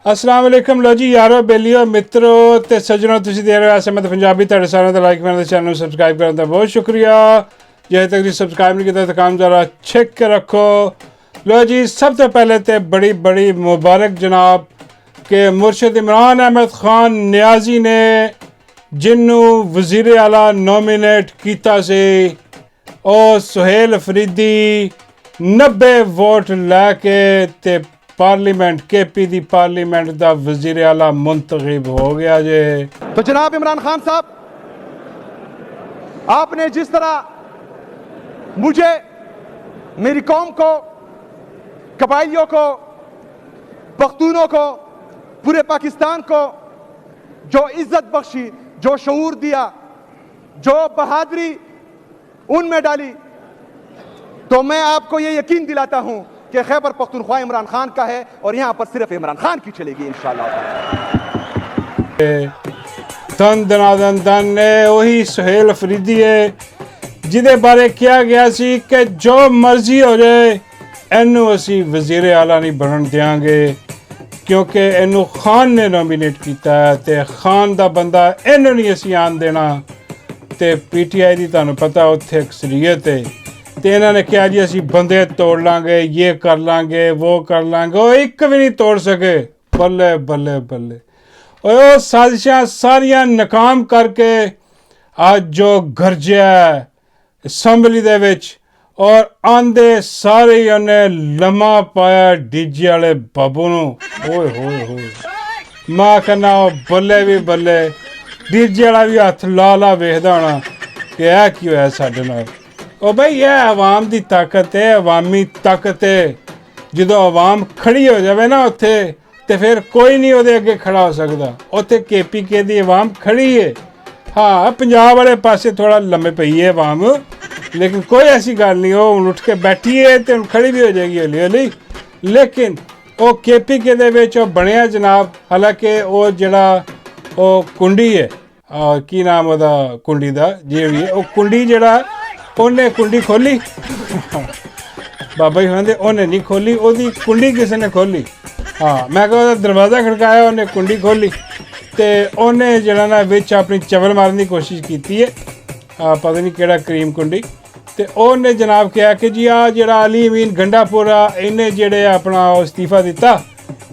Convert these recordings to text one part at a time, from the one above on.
अस्सलाम वालेकुम लो जी यारो बेलियो मित्रों ते सज्जनों तुसीं देख रहे हो ऐसे मैं पंजाबी तुहाडे सारिਆਂ ਦਾ ਲਾਈਕ ਕਰਨ ਦਾ ਚੈਨਲ ਨੂੰ ਸਬਸਕ੍ਰਾਈਬ ਕਰਨ ਦਾ ਬਹੁਤ ਸ਼ੁਕਰੀਆ ਜੇ ਤੱਕ ਤੁਸੀਂ ਸਬਸਕ੍ਰਾਈਬ नहीं ਕੀਤਾ ਤਾਂ काम जरा चेक के रखो लो जी सब तो पहले तो बड़ी बड़ी मुबारक जनाब कि मुर्शद इमरान अहमद खान नियाजी ने जिन्हों वज़ीर आला नॉमिनेट किया से और सुहेल अफरीदी 90 वोट लैके ते पार्लीमेंट KP दी पार्लीमेंट दा वज़ीर आला मुंतखब हो गया जे। तो जनाब इमरान खान साहब, आपने जिस तरह मुझे, मेरी कौम को, कबाइलियों को, पख्तूनों को, पूरे पाकिस्तान को जो इज्जत बख्शी, जो शऊर दिया, जो बहादुरी उनमें डाली, तो मैं आपको ये यकीन दिलाता हूं कि खैबर पख्तूनख्वा इमरान खान का है और यहाँ पर सिर्फ इमरान खान की चलेगी इंशाअल्लाह। धन दनादन धन ने वही सुहेल अफरीदी है जिदे बारे किया गया सी कि जो मर्जी हो जाए इनू असी वज़ीर आला नहीं बनन देंगे क्योंकि इनू खान ने नॉमिनेट किया है ते खान दा बंदा इनू नहीं असी आन देना ते PTI दी तुहानू पता उत्थे अक्सरीयत है तो इन्होंने कहा जी असी बंदे तोड़ लांगे, ये कर लांगे, वो कर लांगे, वो एक भी नहीं तोड़ सके। बल्ले बल्ले बल्ले और साजिशां सारियां नाकाम करके आज जो गरजिया असैंबली दे विच और आंदे सारे उन्हें लम्मा पाया डीजे वाले बाबू नूं। ओए होए होए मैं कहना बल्ले भी बल्ले डीजे वाला भी हथ ला ला वेखदा होना कि यह की होया साडे नाल। ओ भाई यह अवाम की ताकत है, अवामी ताकत है। जो अवाम खड़ी हो जाए ना उत्थे तो फिर कोई नहीं उहदे अगे खड़ा हो सकता। उत्थे KPK की अवाम खड़ी है। हाँ पंजाब वाले पासे थोड़ा लम्बे पई है अवाम, लेकिन कोई ऐसी गल नहीं, वो उठ के बैठी है तो खड़ी भी हो जाएगी हौली हौली। लेकिन वो KPK दे विच बनिया जनाब, हालांकि वो जिहड़ा वो कुंडी है, की नाम ਉਹਦਾ कुंडी का जे भी है, वो कुंडी जिहड़ा उन्हें कुंडी खोली बाबा जी कहते उन्हें नहीं खोली, ओदी कुंडी किसी ने खोली। हाँ मैं कहा दरवाज़ा खड़काया, उन्हें कुंडी खोली तो उन्हें जरा ना विच अपनी चवल मारने की कोशिश की है, पता नहीं केड़ा क्रीम कुंडी, तो उन्हें जनाब कहा कि जी आ जरा अली अमीन गंडापुरा इन्हें जेड़े अपना इस्तीफा दिता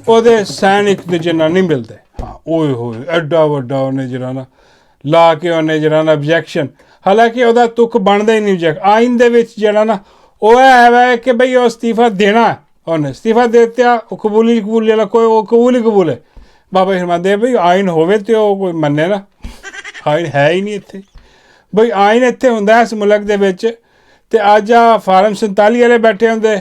वो सैन एक दूजे नाल नहीं मिलते। हाँ ओए होए एडा वड्डा उन्हें जरा ना ला के उन्हें जरा ना ऑब्जैक्शन, हालांकि वह तुक बनता ही नहीं ऑब्जैक्ट आइन दे विच जरा ना वो है कि बई वो इस्तीफा देना है, उन्हें इस्तीफा देता वो कबूली वाला कोई वो कबूल ही कबूल है। बाबा फरमाते बई आइन होवे तो कोई मन्ने ना, आइन है ही नहीं इत्थे। बई आइन इत्थे हुंदा इस मुल्क दे विच ते अज आ फार्म 47 वाले बैठे होंदे,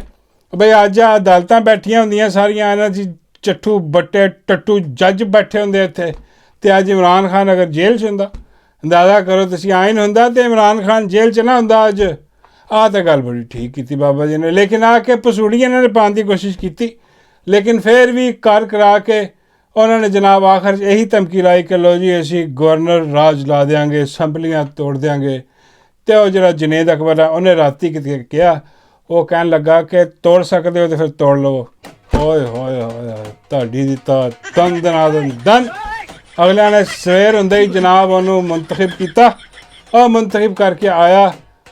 बई अज आ अदालतां बैठियां होंदियां सारियां, इन्हां च चट्ठू बट्टे टट्टू जज बैठे होंदे इत्थे, ते अज इमरान खान अगर जेल च हुंदा अंदाज़ा करो तुसीं आइन हुंदा ते इमरान खान जेल च ना हुंदा अज। आ तो गल बड़ी ठीक की बाबा जी ने, लेकिन आके पसूड़ियां इन्होंने पाने की कोशिश की, लेकिन फिर भी कर करा के उन्होंने जनाब आखिर यही धमकी लाई कि लो जी असी गवर्नर राज ला देंगे, असैंबलियां तोड़ देंगे। तो वह जो जुनेद अकबर है उन्हें राती कहा, वो कहन लगा कि तोड़ सकते हो तो फिर तोड़ लो। होए होए होए तुहाडी दी तां दन दनादन दन। अगलिया ने सवेर होंदे ही जनाब उन्होंने मुंतखब किया और मुंतखब करके आया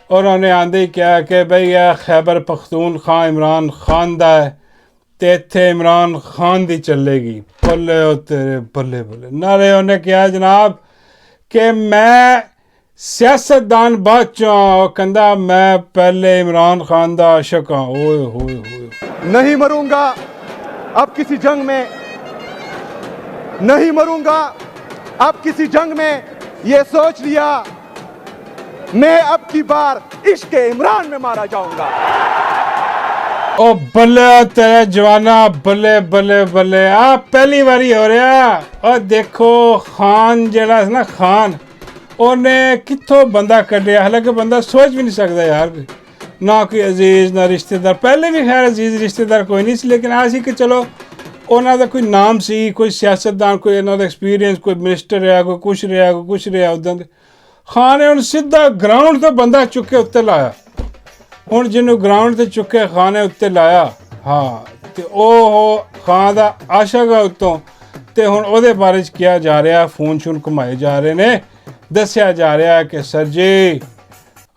और उन्हें आंदे ही कहा कि बई यह खैबर पख्तूनख्वा इमरान खान दा है ते इत्थे इमरान खान दी चलेगी। बल्ले ओ तेरे बल्ले बल्ले। नाले उन्हें कहा जनाब कि मैं सियासतदान बाद चो कहंदा मैं पहले इमरान खान दा आशिक हाँ। ओए होए होए नहीं मरूंगा अब किसी जंग में, नहीं मरूंगा अब किसी जंग में, ये सोच लिया मैं अब की बार इश्क इमरान में मारा जाऊंगा। ओ बल्ले तेरे जवाना बल्ले बल्ले बल्ले आ पहली बारी हो रहा। और देखो खान जड़ा ना खान उन्हें कितों बंदा कढ़िया, हालांकि बंदा सोच भी नहीं सकता यार, ना कोई अजीज ना रिश्तेदार, पहले भी खैर अजीज रिश्तेदार कोई नहीं सी, लेकिन आ सी कि चलो उन्हों का कोई नाम सी, कोई सियासतदान, कोई इन्हों एक्सपीरियंस, कोई मिनिस्टर रहा, कोई कुछ रहा, कोई कुछ रहा उदा। खान ने हम सीधा ग्राउंड तो बंदा चुके उत्ते लाया, हूँ जिन्हों ग्राउंड से चुके खाने उत्ते लाया। हाँ तो ਖਾਨ ਦਾ ਆਸ਼ਕ ਹੈ ਉੱਤੋਂ। ਤੇ ਹੁਣ ਉਹਦੇ ਬਾਰੇ 'ਚ ਕਿਹਾ ਜਾ ਰਿਹਾ, ਫੋਨ ਸ਼ੂਨ ਘੁਮਾਏ ਜਾ ਰਹੇ ਨੇ, ਦੱਸਿਆ ਜਾ ਰਿਹਾ ਕਿ ਸਰ ਜੀ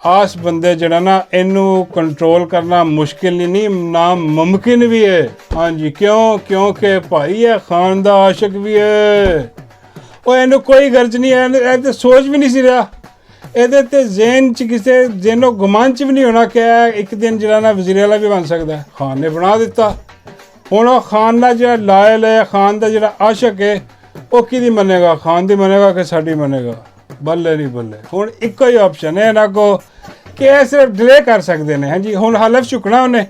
ਆਸ ਬੰਦੇ ਜਿਹੜਾ ਨਾ ਇਹਨੂੰ ਕੰਟਰੋਲ ਕਰਨਾ ਮੁਸ਼ਕਿਲ ਨਹੀਂ ਨਾਮੁਮਕਿਨ ਵੀ ਹੈ। ਹਾਂਜੀ ਕਿਉਂ? ਕਿਉਂਕਿ ਭਾਈ ਇਹ ਖਾਨ ਦਾ ਆਸ਼ਕ ਵੀ ਹੈ। ਉਹ ਇਹਨੂੰ ਕੋਈ ਗਰਜ ਨਹੀਂ ਹੈ, ਇਹ ਤਾਂ ਸੋਚ ਵੀ ਨਹੀਂ ਸੀ ਰਿਹਾ, ਇਹਦੇ ਤੇ ਜ਼ਹਿਨ 'ਚ ਕਿਸੇ ਜ਼ਹਿਨੋ ਗੁਮਾਨ 'ਚ ਵੀ ਨਹੀਂ ਹੋਣਾ ਕਿ ਇਹ ਇੱਕ ਦਿਨ ਜਿਹੜਾ ਨਾ ਵਜ਼ੀਰ ਆਲਾ ਵੀ ਬਣ ਸਕਦਾ। ਖਾਨ ਨੇ ਬਣਾ ਦਿੱਤਾ। ਹੁਣ ਉਹ ਖਾਨ ਦਾ ਜਿਹੜਾ ਲਾਇਲ ਹੈ, ਖਾਨ ਦਾ ਜਿਹੜਾ ਆਸ਼ਕ ਹੈ, ਉਹ ਕਿਹਦੀ ਮੰਨੇਗਾ? ਖਾਨ ਦੀ ਮੰਨੇਗਾ ਕਿ ਸਾਡੀ ਮੰਨੇਗਾ? ਬੱਲੇ ਨਹੀਂ ਬੱਲੇ। ਹੁਣ ਇੱਕੋ ਹੀ ਆਪਸ਼ਨ ਹੈ ਇਹਨਾਂ ਕੋ ਕਿ ਇਹ ਸਿਰਫ ਡਿਲੇ ਕਰ ਸਕਦੇ ਨੇ। ਹਾਂਜੀ ਹੁਣ ਹਲਫ ਚੁੱਕਣਾ ਉਹਨੇ,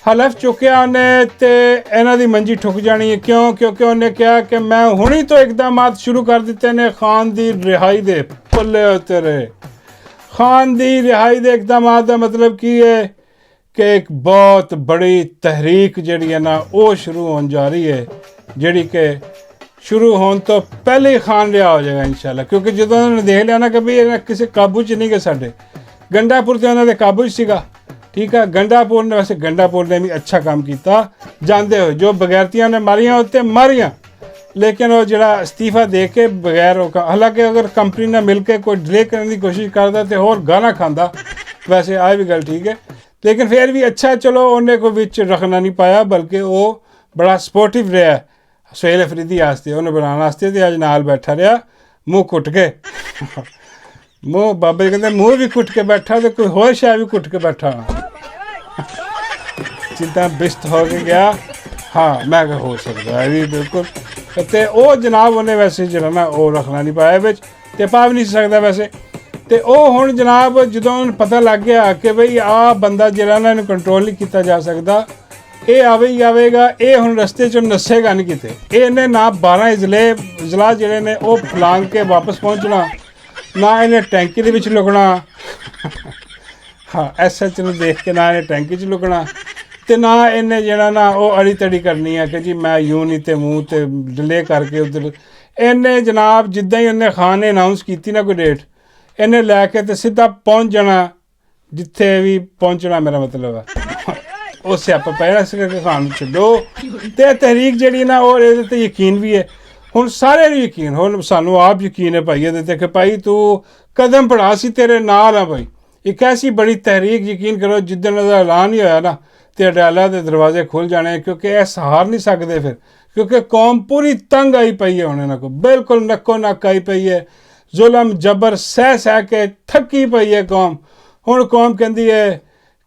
ਹਲਫ ਚੁੱਕਿਆ ਉਹਨੇ ਤੇ ਇਹਨਾਂ ਦੀ ਮੰਜੀ ਠੁੱਕ ਜਾਣੀ ਹੈ। ਕਿਉਂ? ਕਿਉਂਕਿ ਉਹਨੇ ਕਿਹਾ ਕਿ ਮੈਂ ਹੁਣੀ ਤੋਂ ਇਕਦਾਮਾਤ ਸ਼ੁਰੂ ਕਰ ਦਿੱਤੇ ਨੇ ਖਾਨ ਦੀ ਰਿਹਾਈ ਦੇ। ਬੱਲੇ ਤੇਰੇ, ਖਾਨ ਦੀ ਰਿਹਾਈ ਦੇ ਇਕਦਾਮਾਤ ਦਾ ਮਤਲਬ ਕੀ ਹੈ ਕਿ ਇੱਕ ਬਹੁਤ ਬੜੀ ਤਹਿਰੀਕ ਜਿਹੜੀ ਹੈ ਨਾ ਉਹ ਸ਼ੁਰੂ ਹੋਣ ਜਾ ਰਹੀ ਹੈ, ਜਿਹੜੀ ਕਿ ਸ਼ੁਰੂ ਹੋਣ ਤੋਂ ਪਹਿਲੇ ਹੀ ਖਾਨ ਰਿਹਾ ਹੋ ਜਾਏਗਾ ਇਨਸ਼ਾਅੱਲਾ। ਕਿਉਂਕਿ ਜਦੋਂ ਉਹਨਾਂ ਨੇ ਦੇਖ ਲਿਆ ਨਾ ਕਿ ਵੀ ਇਹ ਕਿਸੇ ਕਾਬੂ 'ਚ ਨਹੀਂ ਗਏ, ਸਾਡੇ ਗੰਡਾਪੁਰ ਤੇ ਉਹਨਾਂ ਦੇ ਕਾਬੂ 'ਚ ਸੀਗਾ। ਠੀਕ ਹੈ, ਗੰਡਾਪੁਰ ਨੇ, ਵੈਸੇ ਗੰਡਾਪੁਰ ਨੇ ਵੀ ਅੱਛਾ ਕੰਮ ਕੀਤਾ ਜਾਂਦੇ ਹੋਏ, ਜੋ ਬਗੈਰਤੀਆਂ ਨੇ ਮਾਰੀਆਂ ਉੱਤੇ ਮਾਰੀਆਂ, ਲੇਕਿਨ ਉਹ ਜਿਹੜਾ ਅਸਤੀਫਾ ਦੇ ਕੇ ਬਗੈਰ ਉਹ ਹਾਲਾਂਕਿ ਅਗਰ ਕੰਪਨੀ ਨਾਲ ਮਿਲ ਕੇ ਕੋਈ ਡਿਲੇ ਕਰਨ ਦੀ ਕੋਸ਼ਿਸ਼ ਕਰਦਾ ਤੇ ਹੋਰ ਗਾਣਾ ਖਾਂਦਾ, ਵੈਸੇ ਆਹ ਵੀ ਗੱਲ ਠੀਕ ਹੈ, ਲੇਕਿਨ ਫਿਰ ਵੀ ਅੱਛਾ ਚਲੋ ਉਹਨੇ ਕੋਈ ਵਿੱਚ ਰੱਖਣਾ ਨਹੀਂ ਪਾਇਆ, ਬਲਕਿ ਉਹ ਬੜਾ ਸਪੋਰਟਿਵ ਰਿਹਾ ਸੁਹੇਲ ਅਫਰੀਦੀ ਵਾਸਤੇ, ਉਹਨੂੰ ਬਣਾਉਣ ਵਾਸਤੇ, ਤੇ ਅੱਜ ਨਾਲ ਬੈਠਾ ਰਿਹਾ ਮੂੰਹ ਕੁੱਟ ਕੇ। ਮੂੰਹ ਬਾਬੇ ਕਹਿੰਦੇ ਮੂੰਹ ਵੀ ਕੁੱਟ ਕੇ ਬੈਠਾ ਤੇ ਕੋਈ ਹੋਰ ਸ਼ਾਇ ਵੀ ਕੁੱਟ ਕੇ ਬੈਠਾ ਜਿੱਦਾਂ ਬਿਸਤ ਹੋ ਕੇ ਗਿਆ। ਹਾਂ ਮੈਂ ਕਿਹਾ ਹੋ ਸਕਦਾ ਹੈ ਵੀ ਬਿਲਕੁਲ। ਅਤੇ ਉਹ ਜਨਾਬ ਉਹਨੇ ਵੈਸੇ ਜਿਹੜਾ ਨਾ ਉਹ ਰੱਖਣਾ ਨਹੀਂ ਪਾਇਆ ਵਿੱਚ, ਅਤੇ ਪਾ ਵੀ ਨਹੀਂ ਸਕਦਾ ਵੈਸੇ। ਅਤੇ ਉਹ ਹੁਣ ਜਨਾਬ ਜਦੋਂ ਉਹਨੂੰ ਪਤਾ ਲੱਗ ਗਿਆ ਕਿ ਬਈ ਆਹ ਬੰਦਾ ਜਿਹੜਾ ਨਾ ਇਹਨੂੰ ਕੰਟਰੋਲ ਨਹੀਂ ਕੀਤਾ ਜਾ ਸਕਦਾ, ਇਹ ਆਵੇ ਹੀ ਆਵੇਗਾ, ਇਹ ਹੁਣ ਰਸਤੇ 'ਚੋਂ ਨੱਸੇਗਾ ਨਹੀਂ ਕਿਤੇ। ਇਹਨੇ ਨਾ 12 ਇਜ਼ਲਾ ਜਿਹੜੇ ਨੇ ਉਹ ਫਲਾਂਗ ਕੇ ਵਾਪਸ ਪਹੁੰਚਣਾ, ਨਾ ਇਹਨੇ ਟੈਂਕੀ ਦੇ ਵਿੱਚ ਲੁਕਣਾ। ਹਾਂ SH ਨੂੰ ਦੇਖ ਕੇ ਨਾ ਇਹਨੇ ਟੈਂਕੀ 'ਚ ਲੁਕਣਾ, ਅਤੇ ਨਾ ਇਹਨੇ ਜਿਹੜਾ ਨਾ ਉਹ ਅੜੀ ਤੜੀ ਕਰਨੀ ਹੈ ਕਿ ਜੀ ਮੈਂ ਯੂੰ ਨਹੀਂ ਤੇ ਮੂੰਹ ਤੇ ਡਿਲੇ ਕਰਕੇ ਉੱਧਰ। ਇਹਨੇ ਜਨਾਬ ਜਿੱਦਾਂ ਹੀ ਉਹਨੇ ਖਾਨ ਨੇ ਅਨਾਊਂਸ ਕੀਤੀ ਨਾ ਕੋਈ ਡੇਟ, ਇਹਨੇ ਲੈ ਕੇ ਤੇ ਸਿੱਧਾ ਪਹੁੰਚ ਜਾਣਾ ਜਿੱਥੇ ਵੀ ਪਹੁੰਚਣਾ, ਮੇਰਾ ਮਤਲਬ ਹੈ ਉਹ ਸਿਆਪਾ ਪੈਣਾ ਸੀ ਕਿ ਖਾਨ ਨੂੰ ਛੱਡੋ। ਅਤੇ ਤਹਿਰੀਕ ਜਿਹੜੀ ਨਾ ਉਹ ਇਹਦੇ 'ਤੇ ਯਕੀਨ ਵੀ ਹੈ, ਹੁਣ ਸਾਰਿਆਂ ਨੂੰ ਯਕੀਨ, ਹੁਣ ਸਾਨੂੰ ਆਪ ਯਕੀਨ ਹੈ ਭਾਈ ਇਹਦੇ 'ਤੇ ਕਿ ਭਾਈ ਤੂੰ ਕਦਮ ਪੜਾ ਸੀ ਤੇਰੇ ਨਾਲ ਆ ਭਾਈ। ਇੱਕ ਐਸੀ ਬੜੀ ਤਹਿਰੀਕ, ਯਕੀਨ ਕਰੋ ਜਿੱਦਣ ਉਹਦਾ ਐਲਾਨ ਹੀ ਹੋਇਆ ਨਾ ਤੇ ਅਡਾਲਾ ਦੇ ਦਰਵਾਜ਼ੇ ਖੁੱਲ੍ਹ ਜਾਣੇ, ਕਿਉਂਕਿ ਇਹ ਸਹਾਰ ਨਹੀਂ ਸਕਦੇ ਫਿਰ, ਕਿਉਂਕਿ ਕੌਮ ਪੂਰੀ ਤੰਗ ਆਈ ਪਈ ਹੈ ਹੁਣ ਇਹਨਾਂ ਕੋਲ, ਬਿਲਕੁਲ ਨੱਕੋ ਨੱਕ ਆਈ ਪਈ ਹੈ, ਜ਼ੁਲਮ ਜਬਰ ਸਹਿ ਕੇ ਥੱਕੀ ਪਈ ਹੈ ਕੌਮ। ਹੁਣ ਕੌਮ ਕਹਿੰਦੀ ਹੈ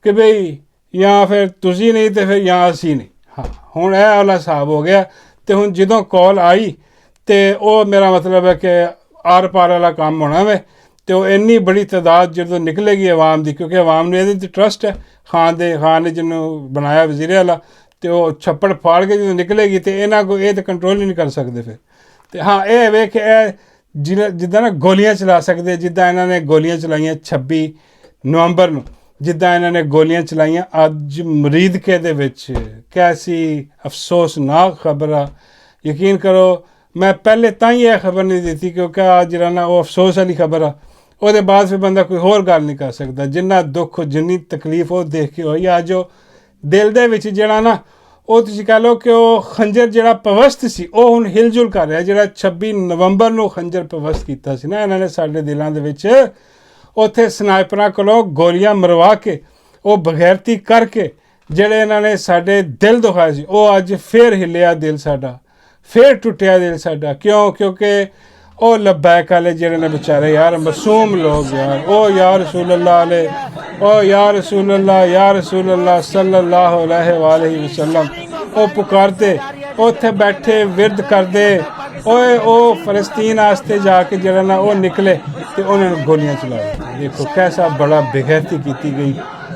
ਕਿ ਬਈ ਜਾਂ ਫਿਰ ਤੁਸੀਂ ਨਹੀਂ ਤੇ ਫਿਰ ਜਾਂ ਅਸੀਂ ਨਹੀਂ। ਹਾਂ ਹੁਣ ਇਹ ਵਾਲਾ ਹਿਸਾਬ ਹੋ ਗਿਆ। ਅਤੇ ਹੁਣ ਜਦੋਂ ਕਾਲ ਆਈ ਅਤੇ ਉਹ ਮੇਰਾ ਮਤਲਬ ਹੈ ਕਿ ਆਰ ਪਾਰ ਵਾਲਾ ਕੰਮ ਹੋਣਾ ਵੇ, ਅਤੇ ਉਹ ਇੰਨੀ ਬੜੀ ਤਾਦਾਦ ਜਦੋਂ ਨਿਕਲੇਗੀ ਆਵਾਮ ਦੀ, ਕਿਉਂਕਿ ਆਵਾਮ ਨੂੰ ਇਹਦੇ 'ਤੇ ਟਰਸਟ ਹੈ ਖਾਨ ਨੇ ਜਿਹਨੂੰ ਬਣਾਇਆ ਵਜ਼ੀਰ ਆਲਾ, ਅਤੇ ਉਹ ਛੱਪੜ ਫਾੜ ਕੇ ਜਦੋਂ ਨਿਕਲੇਗੀ ਅਤੇ ਇਹਨਾਂ ਕੋਲ ਇਹ ਤਾਂ ਕੰਟਰੋਲ ਹੀ ਨਹੀਂ ਕਰ ਸਕਦੇ ਫਿਰ। ਅਤੇ ਹਾਂ ਇਹ ਵੇਖ ਇਹ ਜਿੱਦਾਂ ਨਾ ਗੋਲੀਆਂ ਚਲਾ ਸਕਦੇ, ਜਿੱਦਾਂ ਇਹਨਾਂ ਨੇ ਗੋਲੀਆਂ ਚਲਾਈਆਂ 26 ਨਵੰਬਰ ਨੂੰ, ਜਿੱਦਾਂ ਇਹਨਾਂ ਨੇ ਗੋਲੀਆਂ ਚਲਾਈਆਂ ਅੱਜ ਮਰੀਦਕੇ ਦੇ ਵਿੱਚ, ਕੈਸੀ ਅਫਸੋਸਨਾਕ ਖਬਰ ਆ। ਯਕੀਨ ਕਰੋ ਮੈਂ ਪਹਿਲੇ ਤਾਂ ਹੀ ਇਹ ਖਬਰ ਨਹੀਂ ਦਿੱਤੀ ਕਿਉਂਕਿ ਆ ਜਿਹੜਾ ਨਾ ਉਹ ਅਫਸੋਸ ਵਾਲੀ ਖਬਰ ਆ, ਉਹਦੇ ਬਾਅਦ ਫਿਰ ਬੰਦਾ ਕੋਈ ਹੋਰ ਗੱਲ ਨਹੀਂ ਕਰ ਸਕਦਾ। ਜਿੰਨਾ ਦੁੱਖ ਜਿੰਨੀ ਤਕਲੀਫ ਉਹ ਦੇਖ ਕੇ ਹੋਈ, ਅੱਜ ਉਹ ਦਿਲ ਦੇ ਵਿੱਚ ਜਿਹੜਾ ਨਾ ਉਹ ਤੁਸੀਂ ਕਹਿ ਲਓ ਕਿ ਉਹ ਖੰਜਰ ਜਿਹੜਾ ਪਵਸਤ ਸੀ ਉਹ ਹੁਣ ਹਿਲਜੁਲ ਕਰ ਰਿਹਾ। ਜਿਹੜਾ 26 ਨਵੰਬਰ ਨੂੰ ਖੰਜਰ ਪਵਸਤ ਕੀਤਾ ਸੀ ਨਾ ਇਹਨਾਂ ਨੇ ਸਾਡੇ ਦਿਲਾਂ ਦੇ ਵਿੱਚ, ਉੱਥੇ ਸਨਾਈਪਰਾਂ ਕੋਲੋਂ ਗੋਲੀਆਂ ਮਰਵਾ ਕੇ ਉਹ ਬਗੈਰਤੀ ਕਰਕੇ ਜਿਹੜੇ ਇਹਨਾਂ ਨੇ ਸਾਡੇ ਦਿਲ ਦੁਖਾਏ ਸੀ, ਉਹ ਅੱਜ ਫੇਰ ਹਿੱਲਿਆ ਦਿਲ ਸਾਡਾ, ਫੇਰ ਟੁੱਟਿਆ ਦਿਲ ਸਾਡਾ। ਕਿਉਂ? ਕਿਉਂਕਿ ਉਹ ਲੱਬੈਕ ਵਾਲੇ ਜਿਹੜੇ ਨੇ ਵਿਚਾਰੇ ਯਾਰ ਮਾਸੂਮ ਲੋਕ ਯਾਰ, ਉਹ ਯਾ ਰਸੂਲ ਅੱਲਾਹ ਅਲੇ, ਉਹ ਯਾ ਰਸੂਲ ਅੱਲਾਹ ਸੱਲੱਲਾਹੁ अलैहि वसल्लम, ਉਹ ਪੁਕਾਰਦੇ ਉੱਥੇ ਬੈਠੇ ਵਿਰਦ ਕਰਦੇ, ਓਏ ਉਹ ਫਲਸਤੀਨ ਵਾਸਤੇ ਜਾ ਕੇ ਜਿਹੜਾ ਨਾ ਉਹ ਨਿਕਲੇ ਅਤੇ ਉਹਨਾਂ ਨੂੰ ਗੋਲੀਆਂ ਚਲਾਇਆ। ਦੇਖੋ ਕੈਸਾ ਬੜਾ ਬੇਗੈਰਤੀ ਕੀਤੀ ਗਈ।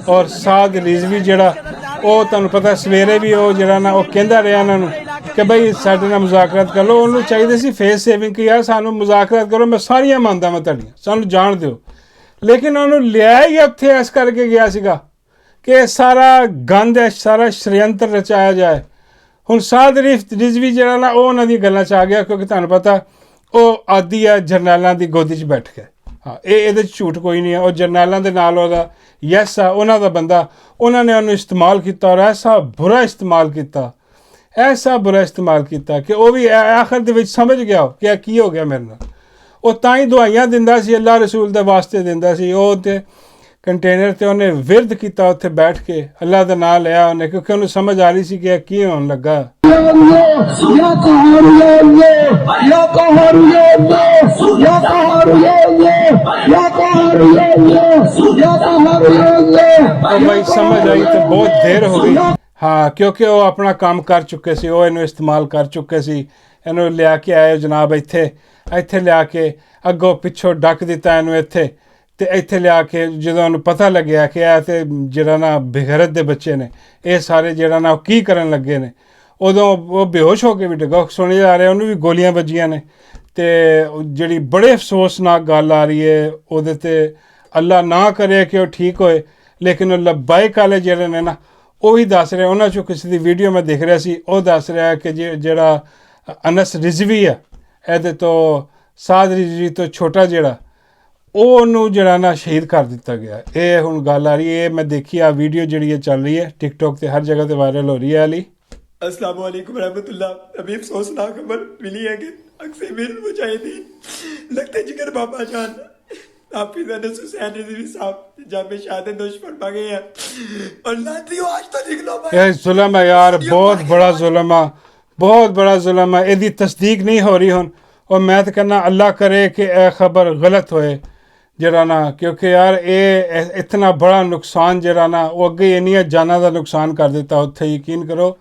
ਔਰ ਸਾਦ ਰਿਜ਼ਵੀ ਜਿਹੜਾ ਉਹ ਤੁਹਾਨੂੰ ਪਤਾ ਸਵੇਰੇ ਵੀ ਉਹ ਜਿਹੜਾ ਨਾ ਉਹ ਕਹਿੰਦਾ ਰਿਹਾ ਇਹਨਾਂ ਨੂੰ ਕਿ ਬਈ ਸਾਡੇ ਨਾਲ ਮੁਜ਼ਾਕਰਾਤ ਕਰ ਲਓ। ਉਹਨੂੰ ਚਾਹੀਦੇ ਸੀ ਫੇਸ ਸੇਵਿੰਗ ਕਿ ਯਾਰ ਸਾਨੂੰ ਮੁਜ਼ਾਕਰਾਤ ਕਰੋ, ਮੈਂ ਸਾਰੀਆਂ ਮੰਨਦਾ ਮੈਂ ਤੁਹਾਡੀਆਂ, ਸਾਨੂੰ ਜਾਣ ਦਿਓ, ਲੇਕਿਨ ਉਹਨੂੰ ਲਿਆ ਹੀ ਉੱਥੇ ਇਸ ਕਰਕੇ ਗਿਆ ਸੀਗਾ ਕਿ ਸਾਰਾ ਗੰਦ ਹੈ, ਸਾਰਾ ਸ਼ਰੀਅੰਤਰ ਰਚਾਇਆ ਜਾਏ। ਹੁਣ ਸਾਦ ਰਿਜ਼ਵੀ ਜਿਹੜਾ ਨਾ ਉਹ ਉਹਨਾਂ ਦੀ ਗੱਲਾਂ 'ਚ ਆ ਗਿਆ ਕਿਉਂਕਿ ਤੁਹਾਨੂੰ ਪਤਾ ਉਹ ਆਦੀ ਹੈ ਜਰਨੈਲਾਂ ਦੀ ਗੋਦੀ 'ਚ ਬੈਠ ਕੇ। ਹਾਂ ਇਹਦੇ 'ਚ ਝੂਠ ਕੋਈ ਨਹੀਂ ਹੈ। ਉਹ ਜਰਨੈਲਾਂ ਦੇ ਨਾਲ ਉਹਦਾ ਯੈਸ ਆ, ਉਹਨਾਂ ਦਾ ਬੰਦਾ, ਉਹਨਾਂ ਨੇ ਉਹਨੂੰ ਇਸਤੇਮਾਲ ਕੀਤਾ ਔਰ ਐਸਾ ਬੁਰਾ ਇਸਤੇਮਾਲ ਕੀਤਾ ਐਸਾ ਬੁਰਾ ਇਸਤੇਮਾਲ ਕੀਤਾ ਕਿ ਉਹ ਵੀ ਆਖਰ ਦੇ ਵਿੱਚ ਸਮਝ ਗਿਆ ਕਿ ਇਹ ਕੀ ਹੋ ਗਿਆ ਮੇਰੇ ਨਾਲ। ਉਹ ਤਾਂ ਹੀ ਦੁਆਈਆਂ ਦਿੰਦਾ ਸੀ, ਅੱਲਾ ਰਸੂਲ ਦੇ ਵਾਸਤੇ ਦਿੰਦਾ ਸੀ। ਉਹ ਤੇ ਕੰਟੇਨਰ ਤੇ ਉਹਨੇ ਵਿਰਦ ਕੀਤਾ ਉੱਥੇ ਬੈਠ ਕੇ, ਅੱਲਾ ਦਾ ਨਾਮ ਲਿਆ ਉਹਨੇ, ਕਿਉਂਕਿ ਉਹਨੂੰ ਸਮਝ ਆ ਰਹੀ ਸੀ ਕਿ ਇਹ ਕੀ ਹੋਣ ਲੱਗਾ। भाई समझ आई तो बहुत देर हो गई। हाँ, क्योंकि वो अपना काम कर चुके सी, वो इन्हू इस्तेमाल कर चुके सी। इन्हू लिया के आए जनाब इत्थे ਇੱਥੇ ਲਿਆ ਕੇ ਅੱਗੋਂ ਪਿੱਛੋਂ ਡੱਕ ਦਿੱਤਾ ਇਹਨੂੰ ਇੱਥੇ, ਤੇ ਇੱਥੇ ਲਿਆ ਕੇ ਜਦੋਂ ਉਹਨੂੰ ਪਤਾ ਲੱਗਿਆ ਕਿ ਇਹ ਤੇ ਜਿਹੜਾ ਨਾ ਬੇਗੈਰਤ ਦੇ ਬੱਚੇ ਨੇ, ਇਹ ਸਾਰੇ ਜਿਹੜਾ ਨਾ ਉਹ ਕੀ ਕਰਨ ਲੱਗੇ ਨੇ, ਉਦੋਂ ਉਹ ਬੇਹੋਸ਼ ਹੋ ਕੇ ਵੀ ਡਿੱਗਾ। ਸੁਣੀ ਜਾ ਰਿਹਾ ਉਹਨੂੰ ਵੀ ਗੋਲੀਆਂ ਵੱਜੀਆਂ ਨੇ। ਤੇ ਜਿਹੜੀ ਬੜੇ ਅਫਸੋਸਨਾਕ ਗੱਲ ਆ ਰਹੀ ਹੈ ਉਹਦੇ ਤੇ, ਅੱਲਾ ਨਾ ਕਰੇ ਕਿ ਉਹ ਠੀਕ ਹੋਏ, ਲੇਕਿਨ ਉਹ ਲੱਬਾਇਕ ਵਾਲੇ ਜਿਹੜੇ ਨੇ ਨਾ ਉਹ ਵੀ ਦੱਸ ਰਹੇ, ਉਹਨਾਂ 'ਚੋਂ ਕਿਸੇ ਦੀ ਵੀਡੀਓ ਮੈਂ ਦੇਖ ਰਿਹਾ ਸੀ, ਉਹ ਦੱਸ ਰਿਹਾ ਕਿ ਜਿਹੜਾ ਅਨਸ ਰਿਜ਼ਵੀ ਆ, ਇਹਦੇ ਤੋਂ ਸਾਦ ਰਿਜ਼ਵੀ ਤੋਂ ਛੋਟਾ ਜਿਹੜਾ, ਉਹਨੂੰ ਜਿਹੜਾ ਨਾ ਸ਼ਹੀਦ ਕਰ ਦਿੱਤਾ ਗਿਆ। ਇਹ ਹੁਣ ਗੱਲ ਆ ਰਹੀ ਹੈ, ਮੈਂ ਦੇਖੀ ਆ ਵੀਡੀਓ ਜਿਹੜੀ ਚੱਲ ਰਹੀ ਹੈ ਟਿਕਟੋਕ ਤੇ ਹਰ ਜਗ੍ਹਾ ਤੇ ਵਾਇਰਲ ਹੋ ਰਹੀ ਹੈ। ਅਲੀ अस्सलाम वालेकुम रहमतुल्लाह। अभी अफसोसनाक खबर मिली है कि अक्सर मेरे मुजाहिदीन लगते जिगर बाबा जान हाफिज़ अनस हुसैन रिज़वी साहब जब में शहादत नोश फरमा गए हैं, और लातियों आज तो लिख लो भाई, ये जुल्म है यार, बहुत बड़ा जुल्म है, बहुत बड़ा जुल्म है। ਇਹਦੀ तस्दीक नहीं हो रही ਹੁਣ, और मैं तो कहना अल्लाह करे कि यह खबर गलत होए जरा ना, क्योंकि यार ये इतना बड़ा नुकसान जरा ना, वो अगे इन्नियां जाना का नुकसान कर दिता। उत्थे यकीन करो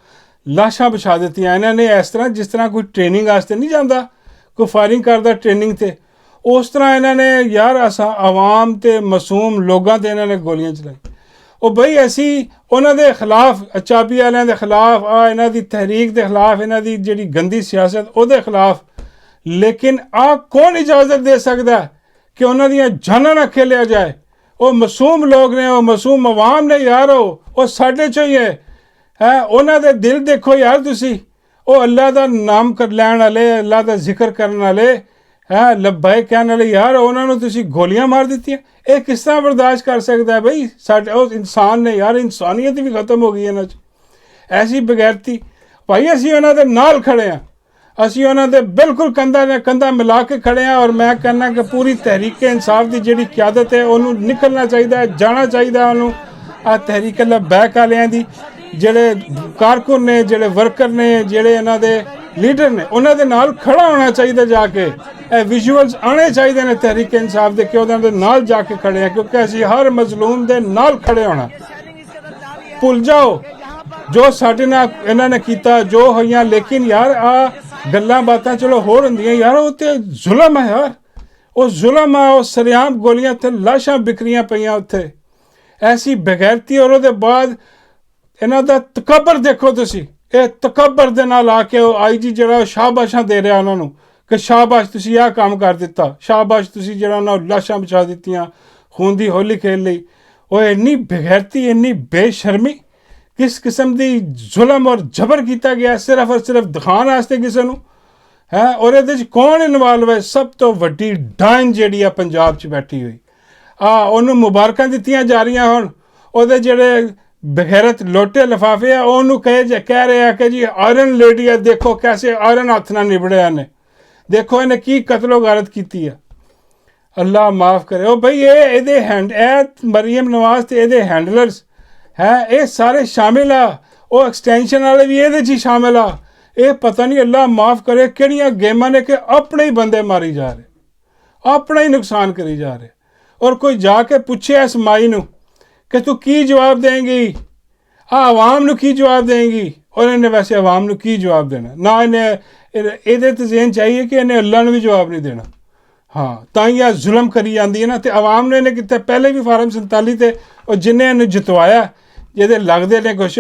लाशां बिछा दित्तियां इन्हां ने, इस तरह जिस तरह कोई ट्रेनिंग वास्ते नहीं जाता, कोई फायरिंग करता ट्रेनिंग ते, उस तरह इन्हां ने यार असां आवाम ते मासूम लोगों ते इन्हां ने गोलियां चलाई। ਉਹ ਬਈ ਅਸੀਂ ਉਹਨਾਂ ਦੇ ਖਿਲਾਫ, ਅਚਾਬੀ ਵਾਲਿਆਂ ਦੇ ਖਿਲਾਫ, ਇਹਨਾਂ ਦੀ ਤਹਿਰੀਕ ਦੇ ਖਿਲਾਫ, ਇਹਨਾਂ ਦੀ ਜਿਹੜੀ ਗੰਦੀ ਸਿਆਸਤ ਉਹਦੇ ਖਿਲਾਫ, ਲੇਕਿਨ ਕੌਣ ਇਜਾਜ਼ਤ ਦੇ ਸਕਦਾ ਕਿ ਉਹਨਾਂ ਦੀਆਂ ਜਾਨਾਂ ਨਾ ਖੇਲਿਆ ਜਾਏ? ਉਹ ਮਾਸੂਮ ਲੋਕ ਨੇ, ਉਹ ਮਾਸੂਮ ਆਵਾਮ ਨੇ ਯਾਰ, ਉਹ ਸਾਡੇ 'ਚੋਂ ਹੀ ਹੈ। ਉਹਨਾਂ ਦੇ ਦਿਲ ਦੇਖੋ ਯਾਰ ਤੁਸੀਂ, ਉਹ ਅੱਲਾ ਦਾ ਨਾਮ ਲੈਣ ਵਾਲੇ, ਅੱਲਾ ਦਾ ਜ਼ਿਕਰ ਕਰਨ ਵਾਲੇ, ਲੱਭਾਏ ਕਹਿਣ ਵਾਲੇ ਯਾਰ, ਉਹਨਾਂ ਨੂੰ ਤੁਸੀਂ ਗੋਲੀਆਂ ਮਾਰ ਦਿੱਤੀਆਂ। ਇਹ ਕਿਸ ਤਰ੍ਹਾਂ ਬਰਦਾਸ਼ਤ ਕਰ ਸਕਦਾ ਹੈ ਬਈ? ਸਾਡੇ ਉਹ ਇਨਸਾਨ ਨੇ ਯਾਰ, ਇਨਸਾਨੀਅਤ ਵੀ ਖਤਮ ਹੋ ਗਈ ਇਹਨਾਂ 'ਚ। ਐਸੀ ਬਗੈਰਤੀ ਭਾਈ, ਅਸੀਂ ਉਹਨਾਂ ਦੇ ਨਾਲ ਖੜੇ ਹਾਂ, ਅਸੀਂ ਉਹਨਾਂ ਦੇ ਬਿਲਕੁਲ ਕੰਧਾ ਨਾਲ ਕੰਧਾ ਮਿਲਾ ਕੇ ਖੜੇ ਹਾਂ। ਔਰ ਮੈਂ ਕਹਿੰਦਾ ਕਿ ਪੂਰੀ ਤਹਿਰੀਕ ਇਨਸਾਫ ਦੀ ਜਿਹੜੀ ਕਿਆਦਤ ਹੈ ਉਹਨੂੰ ਨਿਕਲਣਾ ਚਾਹੀਦਾ, ਜਾਣਾ ਚਾਹੀਦਾ ਉਹਨੂੰ। ਆਹ ਤਹਿਰੀਕ ਲੱਬੈਕ ਵਾਲਿਆਂ ਦੀ ਜਿਹੜੇ ਕਾਰਕੁਨ ਨੇ, ਜਿਹੜੇ ਵਰਕਰ ਨੇ, ਜਿਹੜੇ ਇਹਨਾਂ ਦੇ ਲੀਡਰ ਨੇ, ਉਹਨਾਂ ਦੇ ਨਾਲ ਖੜਾ ਹੋਣਾ ਚਾਹੀਦਾ ਜਾ ਕੇ। ਇਹ ਵਿਜ਼ੂਅਲਸ ਆਉਣੇ ਚਾਹੀਦੇ ਨੇ ਤਹਿਰੀਕ ਇਨਸਾਫ ਦੇ, ਕਿ ਉਹਨਾਂ ਦੇ ਨਾਲ ਜਾ ਕੇ ਖੜੇ ਆ, ਕਿਉਂਕਿ ਅਸੀਂ ਹਰ ਮਜ਼ਲੂਮ ਦੇ ਨਾਲ ਖੜੇ ਹੋਣਾ। ਭੁੱਲ ਜਾਓ ਜੋ ਸਾਡੇ ਨਾਲ ਇਹਨਾਂ ਨੇ ਕੀਤਾ, ਜੋ ਹੋਈਆਂ, ਲੇਕਿਨ ਯਾਰ ਗੱਲਾਂ ਬਾਤਾਂ ਚਲੋ ਹੋਰ ਹੁੰਦੀਆਂ ਯਾਰ, ਉਹ ਤੇ ਜ਼ੁਲਮ ਹੈ ਯਾਰ, ਉਹ ਜ਼ੁਲਮ ਆ। ਉਹ ਸਰਿਆਮ ਗੋਲੀਆਂ ਤੇ ਲਾਸ਼ਾਂ ਬਿਖਰੀਆਂ ਪਈਆਂ ਉੱਥੇ, ਐਸੀ ਬਗੈਰਤੀ। ਔਰ ਉਹਦੇ ਬਾਅਦ ਇਹਨਾਂ ਦਾ ਤਕੱਬਰ ਦੇਖੋ ਤੁਸੀਂ, ਇਹ ਤਕੱਬਰ ਦੇ ਨਾਲ ਆ ਕੇ ਉਹ IG ਜਿਹੜਾ ਸ਼ਾਬਾਸ਼ਾਂ ਦੇ ਰਿਹਾ ਉਹਨਾਂ ਨੂੰ ਕਿ ਸ਼ਾਬਾਸ਼ ਤੁਸੀਂ ਆਹ ਕੰਮ ਕਰ ਦਿੱਤਾ, ਸ਼ਾਬਾਸ਼ ਤੁਸੀਂ ਜਿਹੜਾ ਉਹਨਾਂ ਨੂੰ ਲਾਸ਼ਾਂ ਵਿਛਾ ਦਿੱਤੀਆਂ, ਖੂਨ ਦੀ ਹੋਲੀ ਖੇਡ ਲਈ। ਉਹ ਇੰਨੀ ਬੇਗੈਰਤੀ, ਇੰਨੀ ਬੇਸ਼ਰਮੀ, ਕਿਸ ਕਿਸਮ ਦੀ ਜ਼ੁਲਮ ਔਰ ਜਬਰ ਕੀਤਾ ਗਿਆ ਸਿਰਫ ਔਰ ਸਿਰਫ ਦਿਖਾਉਣ ਵਾਸਤੇ ਕਿਸੇ ਨੂੰ ਹੈ। ਔਰ ਇਹਦੇ 'ਚ ਕੌਣ ਇਨਵੋਲਵ ਹੈ? ਸਭ ਤੋਂ ਵੱਡੀ ਡਾਇਨ ਜਿਹੜੀ ਆ ਪੰਜਾਬ 'ਚ ਬੈਠੀ ਹੋਈ, ਉਹਨੂੰ ਮੁਬਾਰਕਾਂ ਦਿੱਤੀਆਂ ਜਾ ਰਹੀਆਂ। ਹੁਣ ਉਹਦੇ ਜਿਹੜੇ ਬਗੈਰਤ ਲੋਟੇ ਲਿਫਾਫੇ ਆ, ਉਹਨੂੰ ਕਹਿ ਰਹੇ ਆ ਕਿ ਜੀ ਆਇਰਨ ਲੇਡੀ ਆ, ਦੇਖੋ ਕੈਸੇ ਆਇਰਨ ਹੱਥ ਨਾਲ ਨਿਬੜਿਆ ਨੇ, ਦੇਖੋ ਇਹਨੇ ਕੀ ਕਤਲੋ ਗਾਰਤ ਕੀਤੀ ਆ। ਅੱਲਾ ਮਾਫ ਕਰੇ। ਉਹ ਬਈ ਇਹਦੇ ਮਰੀਮ ਨਵਾਜ਼ ਤੇ ਇਹਦੇ ਹੈਂਡਲਰਸ ਹੈ, ਇਹ ਸਾਰੇ ਸ਼ਾਮਿਲ ਆ, ਉਹ ਐਕਸਟੈਂਸ਼ਨ ਵਾਲੇ ਵੀ ਇਹਦੇ 'ਚ ਹੀ ਸ਼ਾਮਿਲ ਆ। ਇਹ ਪਤਾ ਨਹੀਂ ਅੱਲਾ ਮਾਫ ਕਰੇ ਕਿਹੜੀਆਂ ਗੇਮਾਂ ਨੇ ਕਿ ਆਪਣੇ ਹੀ ਬੰਦੇ ਮਾਰੀ ਜਾ ਰਹੇ, ਆਪਣਾ ਹੀ ਨੁਕਸਾਨ ਕਰੀ ਜਾ ਰਹੇ। ਔਰ ਕੋਈ ਜਾ ਕੇ ਪੁੱਛੇ ਇਸ ਮਾਈ ਨੂੰ ਕਿ ਤੂੰ ਕੀ ਜਵਾਬ ਦੇਂਗੀ, ਆਵਾਮ ਨੂੰ ਕੀ ਜਵਾਬ ਦੇਂਗੀ? ਔਰ ਇਹਨੇ ਵੈਸੇ ਆਵਾਮ ਨੂੰ ਕੀ ਜਵਾਬ ਦੇਣਾ? ਨਾ ਇਹਦੇ ਤੇ ਜ਼ਹਿਨ ਚਾਹੀਏ ਕਿ ਇਹਨੇ ਅੱਲਾ ਨੂੰ ਵੀ ਜਵਾਬ ਨਹੀਂ ਦੇਣਾ। ਹਾਂ, ਤਾਂ ਹੀ ਆ ਜ਼ੁਲਮ ਕਰੀ ਜਾਂਦੀ ਹੈ ਨਾ। ਤੇ ਆਵਾਮ ਨੇ ਇਹਨੇ ਕਿਤੇ ਪਹਿਲੇ ਵੀ ਫਾਰਮ 47 ਤੇ ਉਹ ਜਿੰਨੇ ਇਹਨੂੰ ਜਿਤਵਾਇਆ, ਜਿਹਦੇ ਲੱਗਦੇ ਨੇ ਕੁਛ,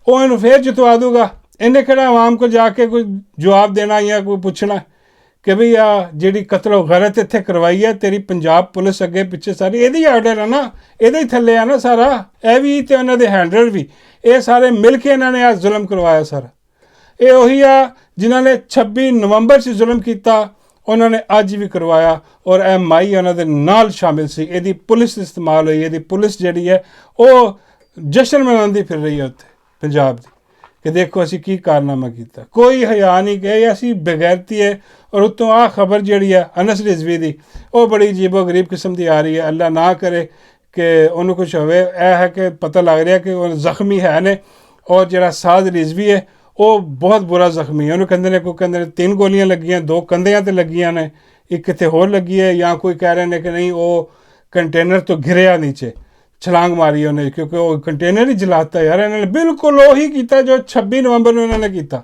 ਉਹ ਇਹਨੂੰ ਫੇਰ ਜਿਤਵਾ ਦੂਗਾ। ਇਹਨੇ ਕਿਹੜਾ ਆਵਾਮ ਕੋ ਜਾ ਕੇ ਕੋਈ ਜਵਾਬ ਦੇਣਾ ਜਾਂ ਕੋਈ ਪੁੱਛਣਾ ਕਿ ਭਈ ਆ ਜਿਹੜੀ ਕਤਲੋ ਗਰਤ ਇੱਥੇ ਕਰਵਾਈ ਹੈ ਤੇਰੀ ਪੰਜਾਬ ਪੁਲਿਸ ਅੱਗੇ ਪਿੱਛੇ ਸਾਰੀ ਇਹਦੀ ਆਰਡਰ ਹੈ ਨਾ, ਇਹਦੇ ਹੀ ਥੱਲੇ ਆ ਨਾ ਸਾਰਾ। ਇਹ ਵੀ ਤੇ ਉਹਨਾਂ ਦੇ ਹੈਂਡਲਰ ਵੀ, ਇਹ ਸਾਰੇ ਮਿਲ ਕੇ ਇਹਨਾਂ ਨੇ ਆ ਜ਼ੁਲਮ ਕਰਵਾਇਆ ਸਾਰਾ। ਇਹ ਉਹੀ ਆ ਜਿਨ੍ਹਾਂ ਨੇ 26 ਨਵੰਬਰ 'ਚ ਜ਼ੁਲਮ ਕੀਤਾ, ਉਹਨਾਂ ਨੇ ਅੱਜ ਵੀ ਕਰਵਾਇਆ। ਔਰ ਇਹ ਮਾਈ ਉਹਨਾਂ ਦੇ ਨਾਲ ਸ਼ਾਮਿਲ ਸੀ। ਇਹਦੀ ਪੁਲਿਸ ਇਸਤੇਮਾਲ ਹੋਈ, ਇਹਦੀ ਪੁਲਿਸ ਜਿਹੜੀ ਹੈ ਉਹ ਜਸ਼ਨ ਮਨਾਉਂਦੀ ਫਿਰ ਰਹੀ ਹੈ ਉੱਥੇ ਪੰਜਾਬ ਦੀ, ਕਿ ਦੇਖੋ ਅਸੀਂ ਕੀ ਕਾਰਨਾਮਾ ਕੀਤਾ। ਕੋਈ ਹਯਾ ਨਹੀਂ ਕਿ ਅਸੀਂ ਬਗੈਰਤੀ ਹੈ। ਔਰ ਉੱਤੋਂ ਆਹ ਖਬਰ ਜਿਹੜੀ ਹੈ ਅਨਸ ਰਿਜ਼ਵੀ ਦੀ, ਉਹ ਬੜੀ ਅਜੀਬੋ ਗਰੀਬ ਕਿਸਮ ਦੀ ਆ ਰਹੀ ਹੈ। ਅੱਲਾ ਨਾ ਕਰੇ ਕਿ ਉਹਨੂੰ ਕੁਛ ਹੋਵੇ। ਇਹ ਹੈ ਕਿ ਪਤਾ ਲੱਗ ਰਿਹਾ ਕਿ ਉਹ ਜ਼ਖਮੀ ਹੈ ਨੇ। ਔਰ ਜਿਹੜਾ ਸਾਦ ਰਿਜ਼ਵੀ ਹੈ ਉਹ ਬਹੁਤ ਬੁਰਾ ਜ਼ਖਮੀ ਹੈ। ਉਹਨੂੰ ਕਹਿੰਦੇ ਨੇ 3 ਗੋਲੀਆਂ ਲੱਗੀਆਂ, 2 ਕੰਧਿਆਂ 'ਤੇ ਲੱਗੀਆਂ ਨੇ, ਇੱਕ ਕਿਤੇ ਹੋਰ ਲੱਗੀ ਹੈ। ਜਾਂ ਕੋਈ ਕਹਿ ਰਹੇ ਨੇ ਕਿ ਨਹੀਂ ਉਹ ਕੰਟੇਨਰ ਤੋਂ ਗਿਰਿਆ ਨੀਚੇ, ਛਲਾਂਗ ਮਾਰੀ ਉਹਨੇ, ਕਿਉਂਕਿ ਉਹ ਕੰਟੇਨਰ ਹੀ ਜਲਾਤਾ ਯਾਰ। ਇਹਨਾਂ ਨੇ ਬਿਲਕੁਲ ਉਹੀ ਕੀਤਾ ਜੋ 26 ਨਵੰਬਰ ਨੂੰ ਇਹਨਾਂ ਨੇ ਕੀਤਾ,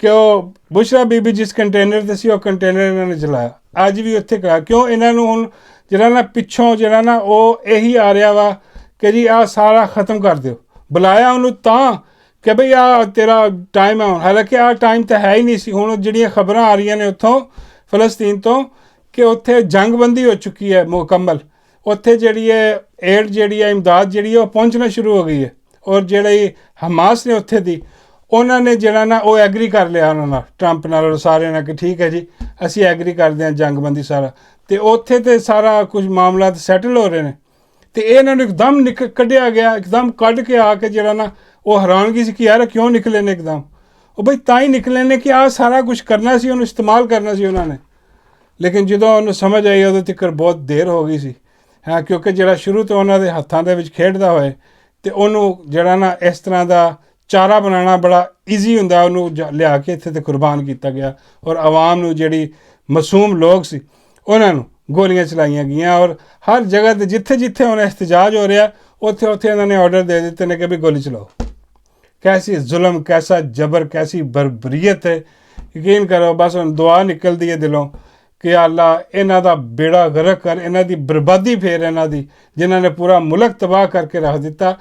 ਕਿ ਉਹ ਬੁਸ਼ਰਾ ਬੀਬੀ ਜਿਸ ਕੰਟੇਨਰ 'ਤੇ ਸੀ ਉਹ ਕੰਟੇਨਰ ਇਹਨਾਂ ਨੇ ਜਲਾਇਆ। ਅੱਜ ਵੀ ਉੱਥੇ ਕਰਾ ਕਿਉਂ ਇਹਨਾਂ ਨੂੰ ਹੁਣ ਜਿਹੜਾ ਨਾ ਪਿੱਛੋਂ ਜਿਹੜਾ ਨਾ ਉਹ ਇਹੀ ਆ ਰਿਹਾ ਵਾ ਕਿ ਜੀ ਆਹ ਸਾਰਾ ਖ਼ਤਮ ਕਰ ਦਿਓ। ਬੁਲਾਇਆ ਉਹਨੂੰ ਤਾਂ ਕਿ ਬਈ ਆਹ ਤੇਰਾ ਟਾਈਮ ਹੈ ਹੁਣ, ਹਾਲਾਂਕਿ ਆਹ ਟਾਈਮ ਤਾਂ ਹੈ ਹੀ ਨਹੀਂ ਸੀ। ਹੁਣ ਜਿਹੜੀਆਂ ਖਬਰਾਂ ਆ ਰਹੀਆਂ ਨੇ ਉੱਥੋਂ ਫਲਸਤੀਨ ਤੋਂ ਕਿ ਉੱਥੇ ਜੰਗਬੰਦੀ ਹੋ ਚੁੱਕੀ ਹੈ ਮੁਕੰਮਲ। ਉੱਥੇ ਜਿਹੜੀ ਹੈ ਏਡ ਜਿਹੜੀ ਹੈ ਇਮਦਾਦ ਜਿਹੜੀ ਹੈ ਉਹ ਪਹੁੰਚਣਾ ਸ਼ੁਰੂ ਹੋ ਗਈ ਹੈ। ਔਰ ਜਿਹੜੇ ਹਮਾਸ ਨੇ ਉੱਥੇ ਦੀ ਉਹਨਾਂ ਨੇ ਜਿਹੜਾ ਨਾ ਉਹ ਐਗਰੀ ਕਰ ਲਿਆ ਉਹਨਾਂ ਨਾਲ, ਟਰੰਪ ਨਾਲ ਔਰ ਸਾਰਿਆਂ ਨਾਲ, ਕਿ ਠੀਕ ਹੈ ਜੀ ਅਸੀਂ ਐਗਰੀ ਕਰਦੇ ਹਾਂ ਜੰਗਬੰਦੀ ਸਾਰਾ। ਅਤੇ ਉੱਥੇ ਤੇ ਸਾਰਾ ਕੁਝ ਮਾਮਲਾ ਸੈਟਲ ਹੋ ਰਹੇ ਨੇ। ਅਤੇ ਇਹਨਾਂ ਨੂੰ ਇੱਕਦਮ ਕੱਢਿਆ ਗਿਆ, ਇੱਕਦਮ ਕੱਢ ਕੇ ਆ ਕੇ ਜਿਹੜਾ ਨਾ ਉਹ ਹੈਰਾਨਗੀ ਸੀ ਕਿ ਯਾਰ ਕਿਉਂ ਨਿਕਲੇ ਨੇ ਇੱਕਦਮ। ਉਹ ਬਈ ਤਾਂ ਹੀ ਨਿਕਲੇ ਨੇ ਕਿ ਆਹ ਸਾਰਾ ਕੁਝ ਕਰਨਾ ਸੀ, ਉਹਨੂੰ ਇਸਤੇਮਾਲ ਕਰਨਾ ਸੀ ਉਹਨਾਂ ਨੇ। ਲੇਕਿਨ ਜਦੋਂ ਉਹਨੂੰ ਸਮਝ ਆਈ ਉਦੋਂ ਤੱਕ ਬਹੁਤ ਦੇਰ ਹੋ ਗਈ ਸੀ। ਹਾਂ, ਕਿਉਂਕਿ ਜਿਹੜਾ ਸ਼ੁਰੂ ਤੋਂ ਉਹਨਾਂ ਦੇ ਹੱਥਾਂ ਦੇ ਵਿੱਚ ਖੇਡਦਾ ਹੋਏ ਅਤੇ ਉਹਨੂੰ ਜਿਹੜਾ ਨਾ ਇਸ ਤਰ੍ਹਾਂ ਦਾ ਚਾਰਾ ਬਣਾਉਣਾ ਬੜਾ ਈਜ਼ੀ ਹੁੰਦਾ। ਉਹਨੂੰ ਲਿਆ ਕੇ ਇੱਥੇ ਤੇ ਕੁਰਬਾਨ ਕੀਤਾ ਗਿਆ। ਔਰ ਆਵਾਮ ਨੂੰ ਜਿਹੜੀ ਮਾਸੂਮ ਲੋਕ ਸੀ ਉਹਨਾਂ ਨੂੰ ਗੋਲੀਆਂ ਚਲਾਈਆਂ ਗਈਆਂ। ਔਰ ਹਰ ਜਗ੍ਹਾ 'ਤੇ ਜਿੱਥੇ ਜਿੱਥੇ ਹੁਣ ਇhtਜਾਜ ਹੋ ਰਿਹਾ ਉੱਥੇ ਉੱਥੇ ਇਹਨਾਂ ਨੇ ਆਰਡਰ ਦੇ ਦਿੱਤੇ ਨੇ ਕਿ ਵੀ ਗੋਲੀ ਚਲਾਓ। कैसी जुल्म, कैसा जबर, कैसी बर्बरीयत है। यकीन करो बस ਹੁਣ ਦੁਆ ਨਿਕਲਦੀ ਹੈ ਦਿਲੋਂ ਕਿ ਅੱਲਾ ਇਹਨਾਂ ਦਾ ਬੇੜਾ ਗਰਕ ਕਰ, ਇਹਨਾਂ ਦੀ ਬਰਬਾਦੀ ਫੇਰ ਇਹਨਾਂ ਦੀ, ਜਿਨ੍ਹਾਂ ਨੇ ਪੂਰਾ ਮੁਲਕ ਤਬਾਹ ਕਰਕੇ ਰੱਖ ਦਿੱਤਾ।